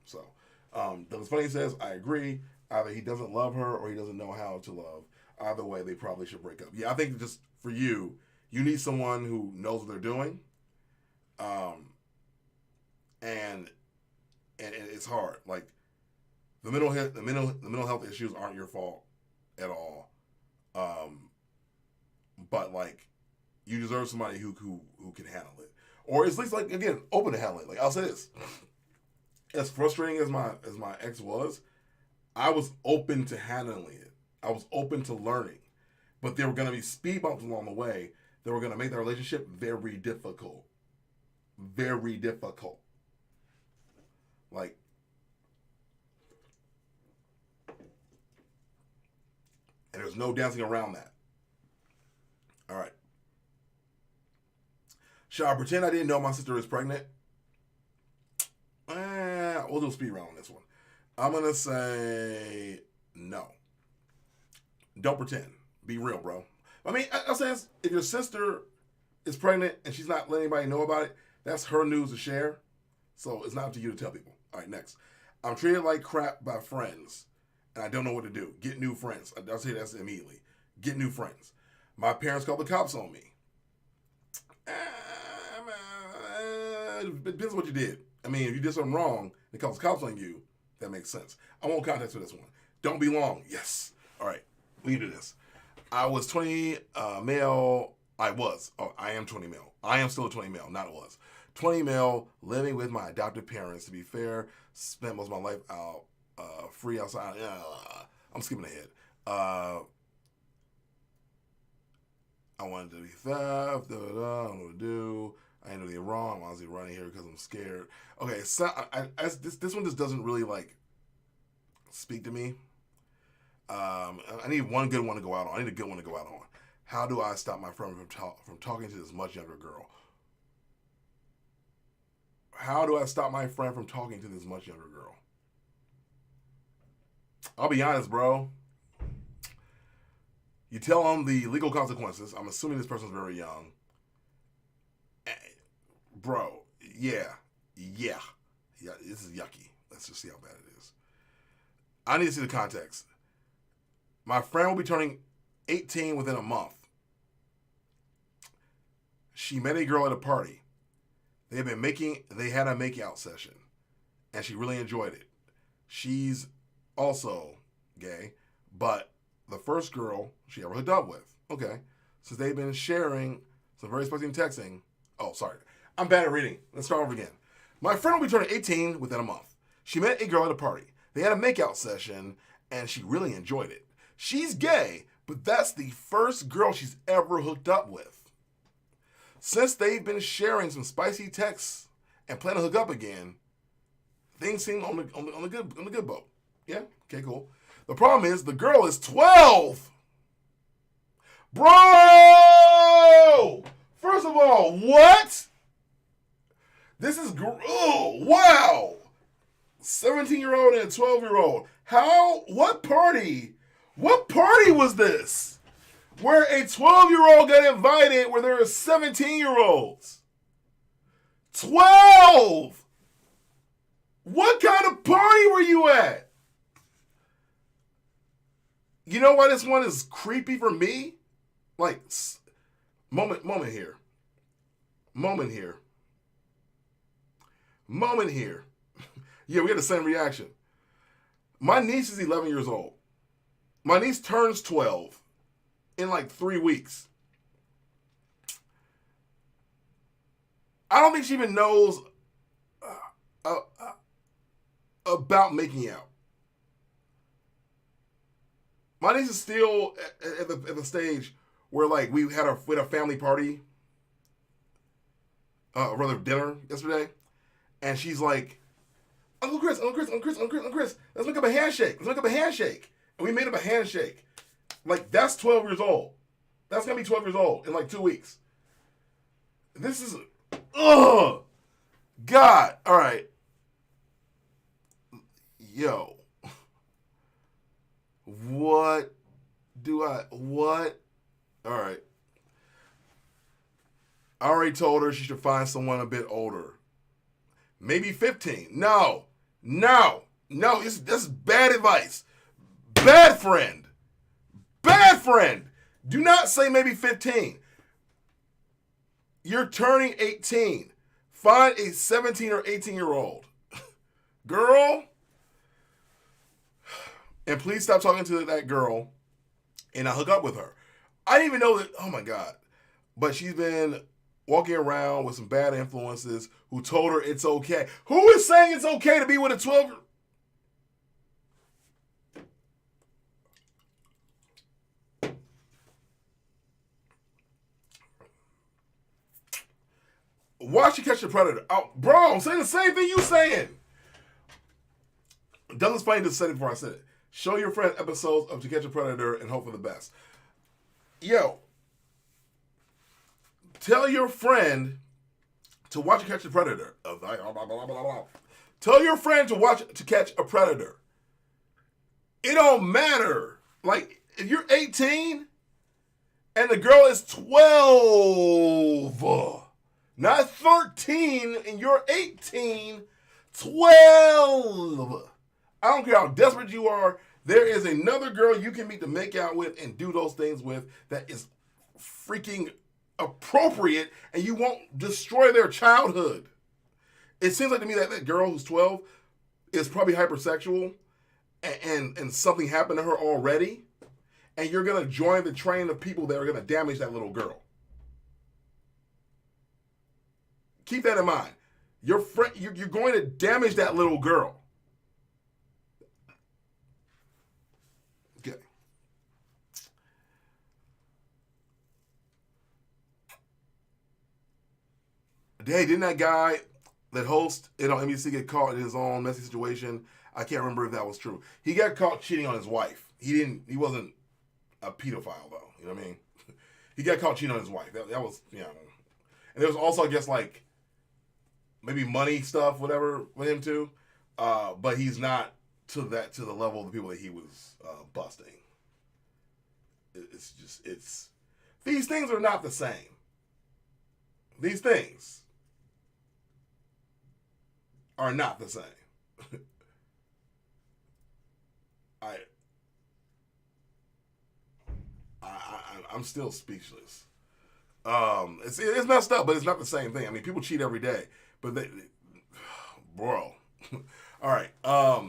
So, the funny says, I agree. Either he doesn't love her or he doesn't know how to love. Either way, they probably should break up. Yeah, I think just for you need someone who knows what they're doing. And it's hard. Like, the mental health issues aren't your fault at all. But, like, you deserve somebody who can handle it, or at least, like, again, open to handle it. Like, I'll say this: as frustrating as my ex was, I was open to handling it. I was open to learning, but there were going to be speed bumps along the way that were going to make the relationship very difficult. Very difficult. Like, and there's no dancing around that. All right. Shall I pretend I didn't know my sister is pregnant? We'll do a speed round on this one. I'm going to say no. Don't pretend. Be real, bro. I mean, I'll say this. If your sister is pregnant and she's not letting anybody know about it, that's her news to share. So it's not up to you to tell people. All right, next. I'm treated like crap by friends, and I don't know what to do. Get new friends. I'll say that immediately. Get new friends. My parents called the cops on me. It depends on what you did. I mean, if you did something wrong, they call the cops on you, that makes sense. I won't context for this one. Don't be long. Yes. All right. We can do this. I was 20 male. I am 20 male. I am still a 20 male, not was. 20 male, living with my adoptive parents. To be fair, spent most of my life out free outside. I'm skipping ahead. I wanted to be theft. I don't know what to do. I ain't doing anything wrong. I'm honestly running here because I'm scared. Okay, so this one just doesn't really, like, speak to me. I need one good one to go out on. I need a good one to go out on. How do I stop my friend from talking to this much younger girl? How do I stop my friend from talking to this much younger girl? I'll be honest, bro. You tell them the legal consequences. I'm assuming this person's very young. Bro, yeah. This is yucky. Let's just see how bad it is. I need to see the context. My friend will be turning 18 within a month. She met a girl at a party. They had a makeout session, and she really enjoyed it. She's also gay, but the first girl she ever hooked up with. Okay, so they've been sharing some very spicy texting. Oh, sorry. I'm bad at reading. Let's start over again. My friend will be turning 18 within a month. She met a girl at a party. They had a makeout session, and she really enjoyed it. She's gay, but that's the first girl she's ever hooked up with. Since they've been sharing some spicy texts and plan to hook up again, things seem on the good boat. Yeah, okay, cool. The problem is the girl is 12. Bro! First of all, what? This is, oh, wow. 17-year-old and a 12-year-old. How, what party was this? Where a 12-year-old got invited where there are 17-year-olds. 12! What kind of party were you at? You know why this one is creepy for me? Like, moment here. Yeah, we had the same reaction. My niece is 11 years old. My niece turns 12 in like 3 weeks. I don't think she even knows about making out. My niece is still at the stage where like we had a family party, rather dinner yesterday, and she's like, Uncle Chris, let's make up a handshake. And we made up a handshake. Like, that's 12 years old. That's going to be 12 years old in like 2 weeks. This is, ugh. God. All right. Yo. What? All right. I already told her she should find someone a bit older. Maybe 15. No. That's bad advice. Bad friend. Do not say maybe 15. You're turning 18. Find a 17 or 18-year-old. Girl. And please stop talking to that girl and I hook up with her. I didn't even know that. Oh, my God. But she's been walking around with some bad influences who told her it's okay. Who is saying it's okay to be with a 12? Watch You Catch the Predator. Oh, bro, I'm saying the same thing you saying. Doesn't explain this setting before I said it. Show your friend episodes of To Catch a Predator and hope for the best. Yo, tell your friend to watch To Catch a Predator. Tell your friend to watch To Catch a Predator. It don't matter. Like, if you're 18 and the girl is 12, not 13, and you're 18, 12. I don't care how desperate you are. There is another girl you can meet to make out with and do those things with that is freaking appropriate, and you won't destroy their childhood. It seems like to me that girl who's 12 is probably hypersexual, and something happened to her already, and you're going to join the train of people that are going to damage that little girl. Keep that in mind. You're going to damage that little girl. Okay. Hey, didn't that guy that hosts it on NBC get caught in his own messy situation? I can't remember if that was true. He got caught cheating on his wife. He wasn't a pedophile though. You know what I mean? He got caught cheating on his wife. That was, you know. And there was also, I guess, like maybe money stuff, whatever, with him too. But he's not to the level of the people that he was busting. It's these things are not the same. These things are not the same. I'm still speechless. It's messed up, but it's not the same thing. I mean, people cheat every day, but bro. All right. I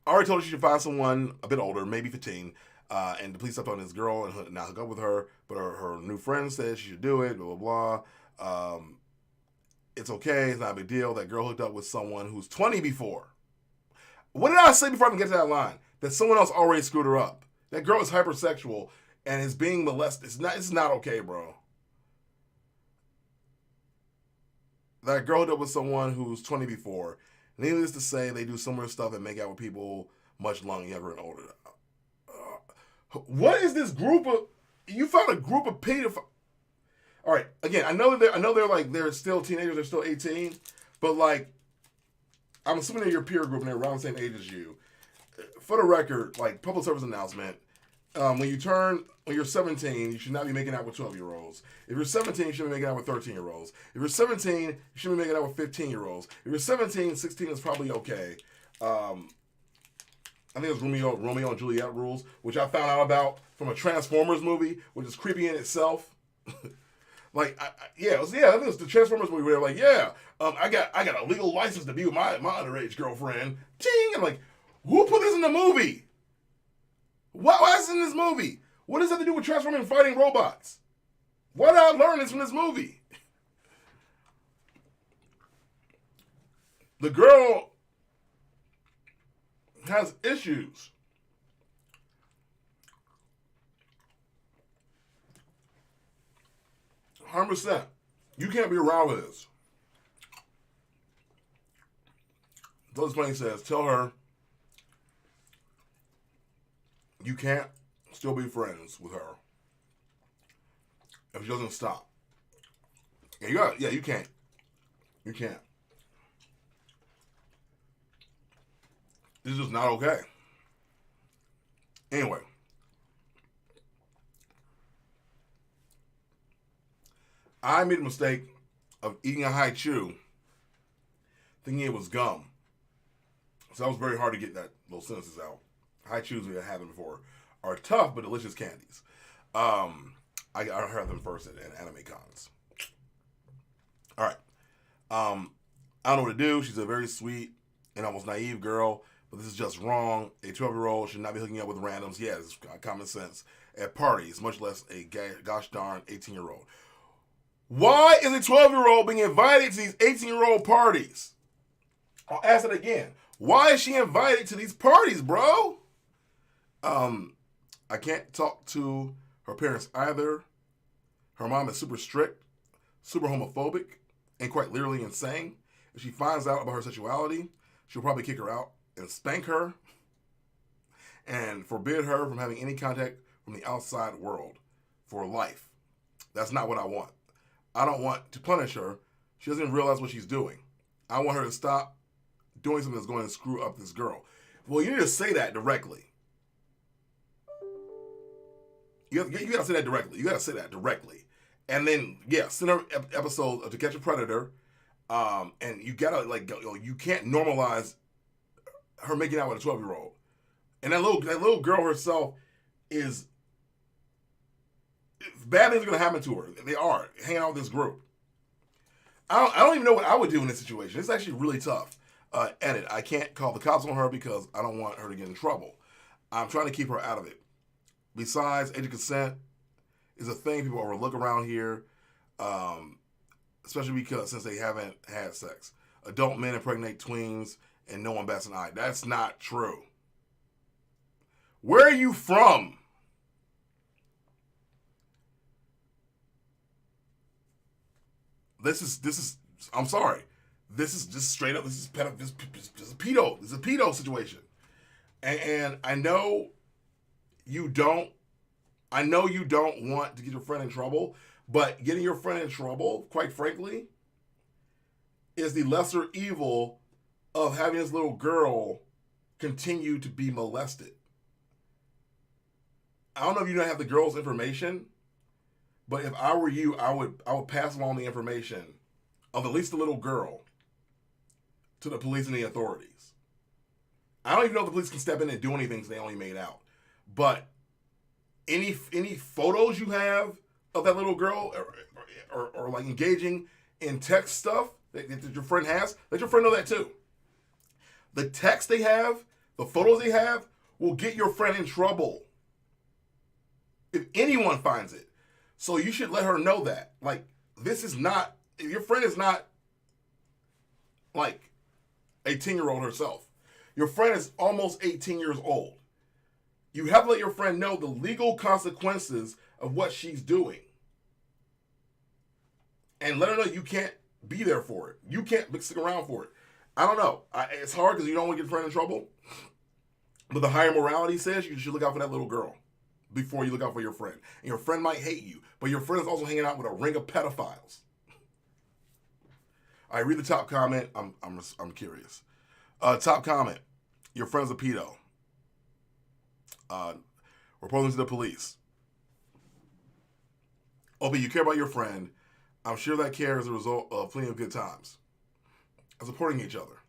already told her she should find someone a bit older, maybe 15, and to please stop talking to this girl and not hook up with her. But her new friend says she should do it. Blah blah blah. It's okay. It's not a big deal. That girl hooked up with someone who's 20 before. What did I say before I even get to that line? That someone else already screwed her up. That girl is hypersexual and is being molested. It's not okay, bro. That girl hooked up with someone who was 20 before. Needless to say, they do similar stuff and make out with people much younger and older. What is this group of? You found a group of pedophiles. All right, again, I know they're still teenagers, they're still 18, but like, I'm assuming they're your peer group and they're around the same age as you. For the record, like public service announcement, when you're 17, you should not be making out with 12-year-olds. If you're 17, you should be making out with 13-year-olds. If you're 17, you should be making out with 15-year-olds. If you're 17, 16 is probably okay. I think it was Romeo and Juliet rules, which I found out about from a Transformers movie, which is creepy in itself. I think it was the Transformers movie where they're like, I got a legal license to be with my underage girlfriend. Ting! I'm like, who put this in the movie? Why is this in this movie? What does that have to do with transforming and fighting robots? Why did I learn this from this movie? The girl has issues. %. You can't be around with this. Those Plain says, tell her you can't still be friends with her if she doesn't stop. You can't. You can't. This is just not okay. Anyway. I made a mistake of eating a high chew thinking it was gum. So that was very hard to get that little sentences out. High chews we have had them before are tough but delicious candies. I heard them first at anime cons. All right. I don't know what to do. She's a very sweet and almost naive girl, but this is just wrong. A 12-year-old should not be hooking up with randoms. Yeah, it's common sense at parties, much less a gosh darn 18-year-old. Why is a 12-year-old being invited to these 18-year-old parties? I'll ask it again. Why is she invited to these parties, bro? I can't talk to her parents either. Her mom is super strict, super homophobic, and quite literally insane. If she finds out about her sexuality, she'll probably kick her out and spank her and forbid her from having any contact from the outside world for life. That's not what I want. I don't want to punish her. She doesn't even realize what she's doing. I want her to stop doing something that's going to screw up this girl. Well, you need to say that directly. You got to say that directly. You got to say that directly. And then, send her episodes of To Catch a Predator. And you got to, you can't normalize her making out with a 12-year-old. And that little girl herself is, bad things are going to happen to her. They are, hanging out with this group. I don't even know what I would do in this situation. It's actually really tough. Edit. I can't call the cops on her because I don't want her to get in trouble. I'm trying to keep her out of it. Besides, age of consent is a thing people overlook around here, especially since they haven't had sex. Adult men impregnate tweens and no one bats an eye. That's not true. Where are you from? This is. I'm sorry. This is just straight up. This is a pedo. This is a pedo situation, and I know you don't. I know you don't want to get your friend in trouble, but getting your friend in trouble, quite frankly, is the lesser evil of having this little girl continue to be molested. I don't know if you don't have the girl's information, but if I were you, I would pass along the information of at least the little girl to the police and the authorities. I don't even know if the police can step in and do anything because they only made out. But any photos you have of that little girl or like engaging in text stuff that your friend has, let your friend know that too. The text they have, the photos they have, will get your friend in trouble if anyone finds it. So you should let her know that. Like, this is not, your friend is not like a 10-year-old herself. Your friend is almost 18 years old. You have to let your friend know the legal consequences of what she's doing. And let her know you can't be there for it. You can't stick around for it. I don't know. It's hard because you don't want to get your friend in trouble. But the higher morality says you should look out for that little girl before you look out for your friend. And your friend might hate you, but your friend is also hanging out with a ring of pedophiles. I read the top comment. I'm curious. Top comment. Your friend's a pedo. Reporting to the police. Oh, but you care about your friend. I'm sure that care is a result of plenty of good times and supporting each other.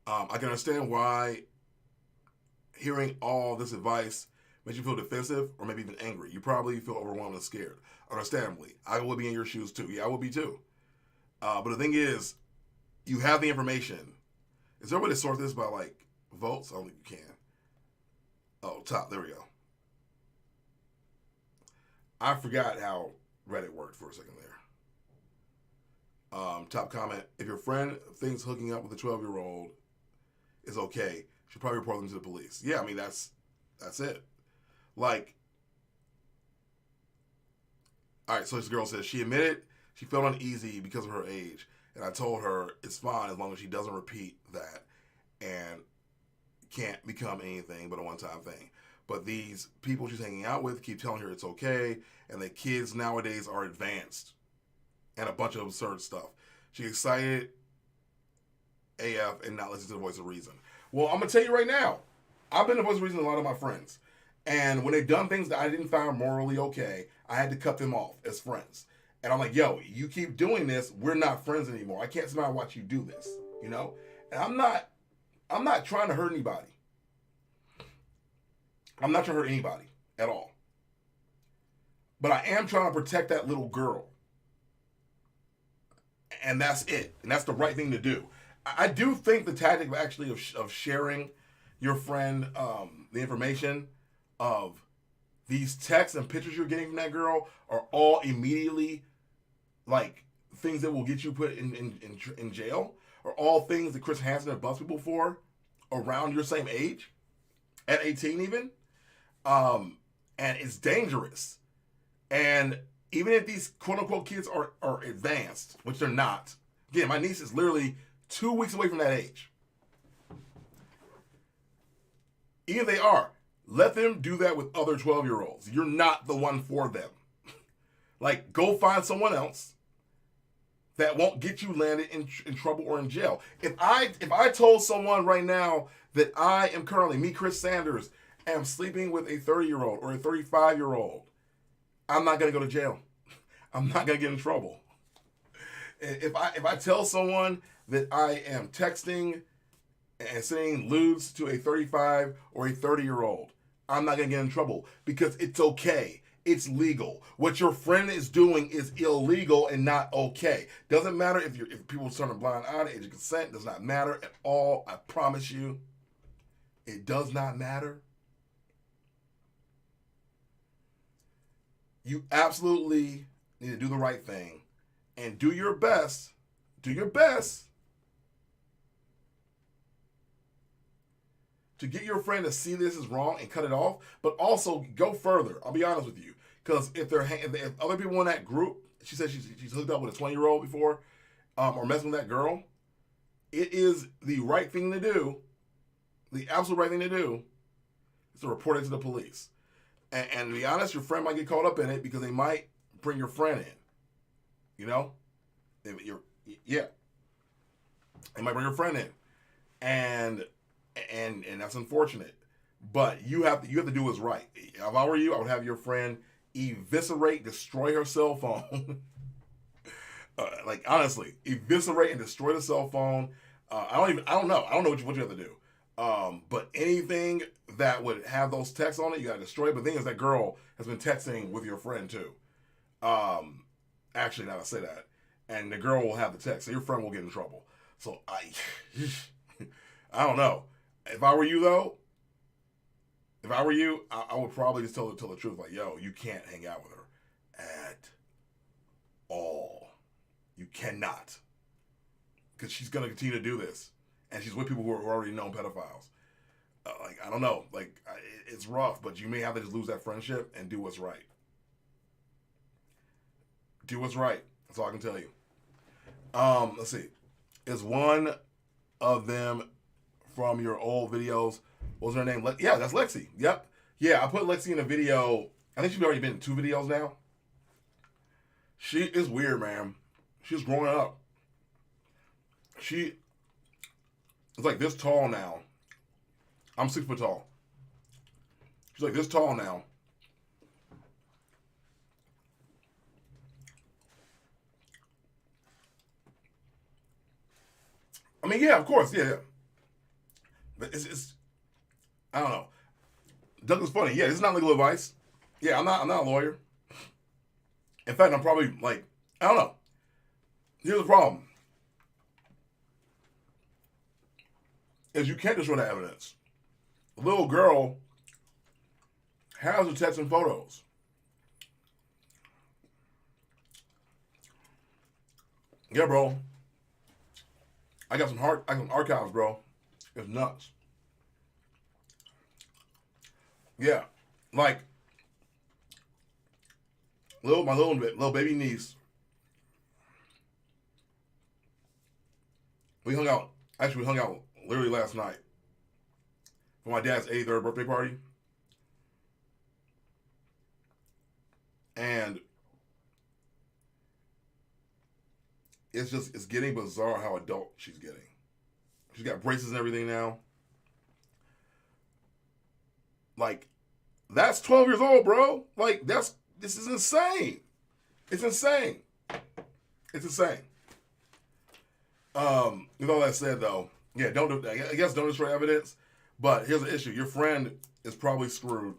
I can understand why hearing all this advice makes you feel defensive or maybe even angry. You probably feel overwhelmed and scared. Understandably. I would be in your shoes too. Yeah, I would be too. But the thing is, you have the information. Is there a way to sort this by like votes? I don't think you can. Oh, top. There we go. I forgot how Reddit worked for a second there. Top comment. If your friend thinks hooking up with a 12-year-old is okay, you should probably report them to the police. Yeah, I mean, that's it. Like, all right, so this girl says she admitted she felt uneasy because of her age. And I told her it's fine as long as she doesn't repeat that and can't become anything but a one-time thing. But these people she's hanging out with keep telling her it's okay, and the kids nowadays are advanced and a bunch of absurd stuff. She's excited AF and not listening to the voice of reason. Well, I'm going to tell you right now, I've been the voice of reason to a lot of my friends. And when they've done things that I didn't find morally okay, I had to cut them off as friends. And I'm like, yo, you keep doing this, we're not friends anymore. I can't sit down and watch you do this, you know? And I'm not trying to hurt anybody. I'm not trying to hurt anybody at all. But I am trying to protect that little girl. And that's it. And that's the right thing to do. I do think the tactic of actually of sharing your friend the information of these texts and pictures you're getting from that girl are all immediately like things that will get you put in jail, or all things that Chris Hansen had busted people for around your same age, at 18 even. And it's dangerous. And even if these quote-unquote kids are advanced, which they're not. Again, my niece is literally 2 weeks away from that age. Even if they are, let them do that with other 12-year-olds. You're not the one for them. Like, go find someone else that won't get you landed in trouble or in jail. If I told someone right now that I am currently, me, Chris Sanders, am sleeping with a 30-year-old or a 35-year-old, I'm not going to go to jail. I'm not going to get in trouble. If I tell someone that I am texting and sending lewds to a 35 or a 30-year-old, I'm not going to get in trouble because it's okay. It's legal. What your friend is doing is illegal and not okay. Doesn't matter if people turn a blind eye to age of consent. Does not matter at all. I promise you. It does not matter. You absolutely need to do the right thing and do your best. Do your best to get your friend to see this is wrong and cut it off, but also go further. I'll be honest with you, because if other people in that group, she said she's hooked up with a 20-year-old before, or messing with that girl, it is the right thing to do. The absolute right thing to do is to report it to the police. And to be honest, your friend might get caught up in it because they might bring your friend in. You know? They might bring your friend in. And that's unfortunate. But you have to do what's right. If I were you, I would have your friend eviscerate, destroy her cell phone. Like, honestly, eviscerate and destroy the cell phone. I don't know what you have to do. But anything that would have those texts on it, you gotta destroy it. But the thing is, that girl has been texting with your friend too. Actually, now I say that, and the girl will have the text, so your friend will get in trouble. So I don't know. If I were you though, I would probably just tell the truth. Like, yo, you can't hang out with her at all. You cannot, because she's gonna continue to do this. and she's with people who are already known pedophiles. Like, I don't know. Like, it's rough, but you may have to just lose that friendship and do what's right. Do what's right. That's all I can tell you. Let's see. Is one of them from your old videos? What was her name? Yeah, that's Lexi. Yep. Yeah, I put Lexi in a video. I think she's already been in 2 videos now. She is weird, man. She's growing up. She is like this tall now. I'm 6 foot tall. She's like this tall now. I mean, yeah, of course, yeah. But it's I don't know. Douglas funny. Yeah, it's not legal advice. Yeah, I'm not a lawyer. In fact, I'm probably like, I don't know. Here's the problem. Is you can't destroy the evidence. The little girl has the text and photos. Yeah, bro. I got some archives, bro. It's nuts. Yeah, like my little baby niece. We hung out. Actually, we hung out literally last night for my dad's 83rd birthday party, and it's getting bizarre how adult she's getting. She's got braces and everything now. Like, that's 12 years old, bro. Like, this is insane. It's insane. It's insane. With all that said, though, yeah, don't destroy evidence. But here's the issue: your friend is probably screwed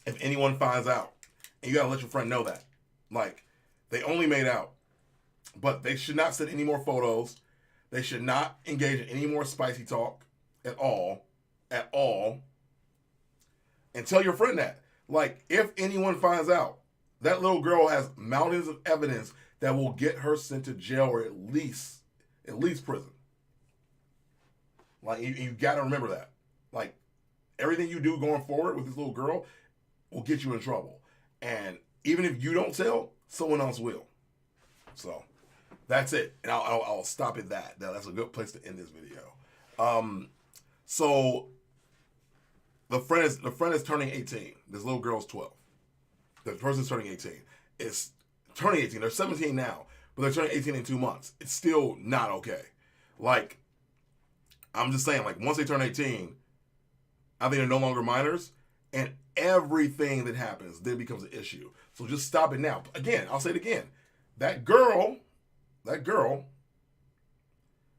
if anyone finds out, and you gotta let your friend know that. Like, they only made out, but they should not send any more photos. They should not engage in any more spicy talk at all, and tell your friend that. Like, if anyone finds out, that little girl has mountains of evidence that will get her sent to jail or at least prison. Like, you got to remember that. Like, everything you do going forward with this little girl will get you in trouble. And even if you don't tell, someone else will. So, that's it. And I'll stop at that. That's a good place to end this video. So, the friend is turning 18. This little girl's 12. The person's turning 18. It's turning 18. They're 17 now, but they're turning 18 in 2 months. It's still not okay. Like, I'm just saying, like, once they turn 18, I think they're no longer minors, and everything that happens then becomes an issue. So just stop it now. Again, I'll say it again. That girl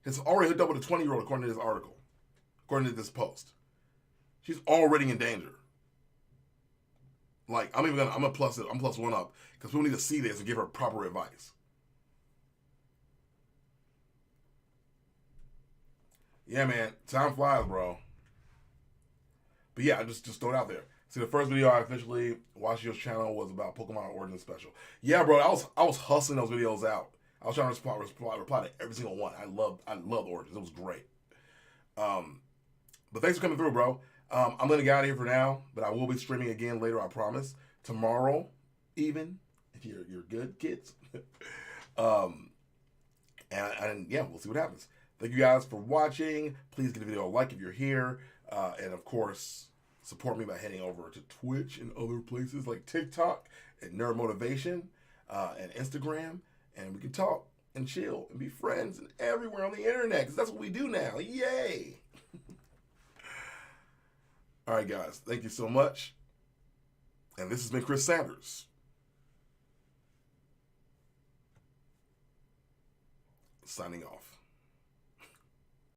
has already hooked up with a 20-year-old according to this article, according to this post. She's already in danger. Like, I'm gonna plus it. I'm plus one up because people need to see this and give her proper advice. Yeah, man, time flies, bro. But yeah, just throw it out there. See, the first video I officially watched your channel was about Pokemon Origin Special. Yeah, bro, I was hustling those videos out. I was trying to reply to every single one. I love Origins. It was great. But thanks for coming through, bro. I'm gonna get out of here for now, but I will be streaming again later, I promise. Tomorrow, even if you're good kids. And yeah, we'll see what happens. Thank you guys for watching. Please give the video a like if you're here, and of course, support me by heading over to Twitch and other places like TikTok and Nerd Motivation and Instagram, and we can talk and chill and be friends and everywhere on the internet because that's what we do now. Yay! All right, guys. Thank you so much. And this has been Chris Sanders. Signing off.